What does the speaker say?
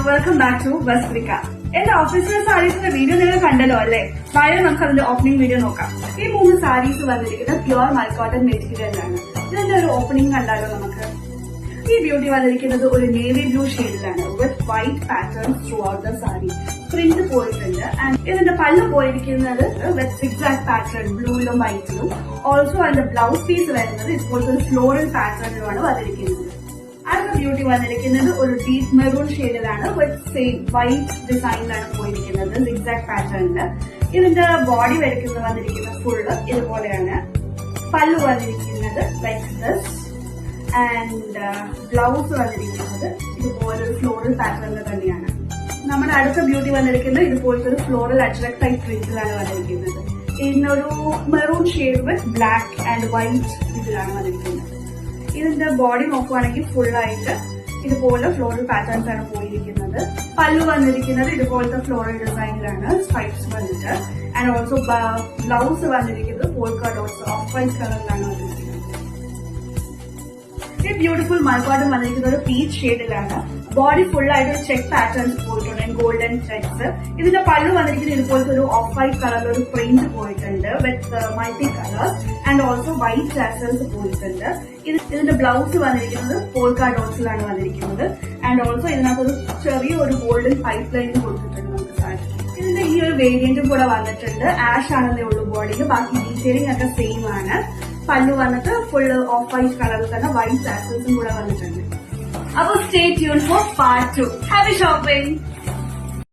Welcome back to വസ്ത്രിക. എന്റെ ഓഫീസിലെ സാരീസിന്റെ video നിങ്ങൾ കണ്ടല്ലോ അല്ലേ? താഴെ നമുക്ക് അതിന്റെ ഓപ്പണിംഗ് വീഡിയോ നോക്കാം. ഈ 3 സാരീസ് വന്നിരിക്കുന്നത് പ്യുവർ മൽക്കോട്ടൺ മെറ്റീരിയലാണ്. ഇതിന്റെ ഒരു ഓപ്പണിംഗ് കണ്ടാലോ നമുക്ക്. ഈ ബ്യൂട്ടി വന്നിരിക്കുന്നത് ഒരു നേവി ബ്ലൂ ഷെയ്ഡിലാണ് വിത്ത് white patterns through out the sari. Print പോയിട്ടുണ്ട് ആൻഡ് ഇതിന്റെ പല്ല് പോയിരിക്കുന്നത് വിത്ത് സിഗ്സാഗ് പാറ്റേൺ ബ്ലൂയിലും വൈറ്റിലും. ഓൾസോ അതിന്റെ ബ്ലൗസ് പീസ് വരുന്നത് ഇപ്പോഴത്തെ ഒരു ഫ്ലോറൽ പാറ്റേണിലുമാണ് വന്നിരിക്കുന്നത്. അടുത്ത ബ്യൂട്ടി വന്നിരിക്കുന്നത് ഒരു ഡീപ് മെറൂൺ ഷെയ്ഡിലാണ് വിത്ത് സെയിം വൈറ്റ് ഡിസൈനിലാണ് പോയിരിക്കുന്നത് സിഗ്സാഗ് പാറ്റേണില്. ഇതിന്റെ ബോഡി വന്നിരിക്കുന്നത് ഫുള്ള് ഇതുപോലെയാണ്. പല്ലു വന്നിരിക്കുന്നത് ലൈക്ക് ദിസ് ആൻഡ് ബ്ലൗസ് വന്നിരിക്കുന്നത് ഇതുപോലെ ഒരു ഫ്ലോറൽ പാറ്റേണിൽ തന്നെയാണ്. നമ്മുടെ അടുത്ത ബ്യൂട്ടി വന്നിരിക്കുന്നത് ഇതുപോലത്തെ ഒരു ഫ്ലോറൽ അജ്രക് ടൈപ്പ് പ്രിന്റിലാണ് വന്നിരിക്കുന്നത്. ഇതിനൊരു maroon shade with black and white ഇതിലാണ് വന്നിരിക്കുന്നത്. ഇതിന്റെ ബോഡി നോക്കുവാണെങ്കിൽ ഫുള്ളായിട്ട് ഇതുപോലെ ഫ്ലോറൽ പാറ്റേൺസ് ആണ് പോയിരിക്കുന്നത്. പല്ലു വന്നിരിക്കുന്നത് ഇതുപോലത്തെ ഫ്ലോറൽ ഡിസൈനിലാണ് സ്ട്രൈപ്സ് വന്നിട്ട് ആൻഡ് ഓൾസോ ബ്ലൗസ് വന്നിരിക്കുന്നത് പോൾക്ക ഡോട്ട്സ് ഓഫ് വൈറ്റ് കളറിലാണ് വന്നിരിക്കുന്നത്. ഈ ബ്യൂട്ടിഫുൾ മൽക്കോട്ടൺ വന്നിരിക്കുന്നത് ഒരു പീച്ച് ഷെയ്ഡിലാണ്. ബോഡി ഫുള്ളായിട്ട് ചെക്ക് പാറ്റേൺസ് പോയിട്ടുണ്ട് ഗോൾഡൻ ചെക്സ്. ഇതിന്റെ പല്ലു വന്നിരിക്കുന്നത് ഇതുപോലത്തെ ഒരു ഓഫ് വൈറ്റ് കളറിൽ ഒരു പ്രിന്റ് പോയിട്ടുണ്ട് വിത്ത് multi colours and also white tassels പോയിട്ടുണ്ട്. ഇതിന്റെ ബ്ലൗസ് വന്നിരിക്കുന്നത് പോൾക്ക ഡോട്ട്സിലാണ് വന്നിരിക്കുന്നത് ആൻഡ് ഓൾസോ ഇതിനകത്തൊരു ചെറിയൊരു ഗോൾഡൻ പൈപ്പ് ലൈൻ കൊടുത്തിട്ടുണ്ട് നമുക്ക് സാരി. ഇതിന്റെ ഈ ഒരു വേരിയന്റും കൂടെ വന്നിട്ടുണ്ട്. ആഷ് ആണെന്നേ ഉള്ളൂ ബോഡിയിൽ, ബാക്കി ഡീറ്റെയിലിംഗ് ഒക്കെ സെയിം ആണ്. പല്ലു വന്നിട്ട് ഫുൾ ഓഫ് വൈറ്റ് കളറിൽ തന്നെ വൈറ്റ് ടാസൽസും കൂടെ വന്നിട്ടുണ്ട്. അപ്പോൾ stay tune four part 2. Happy shopping.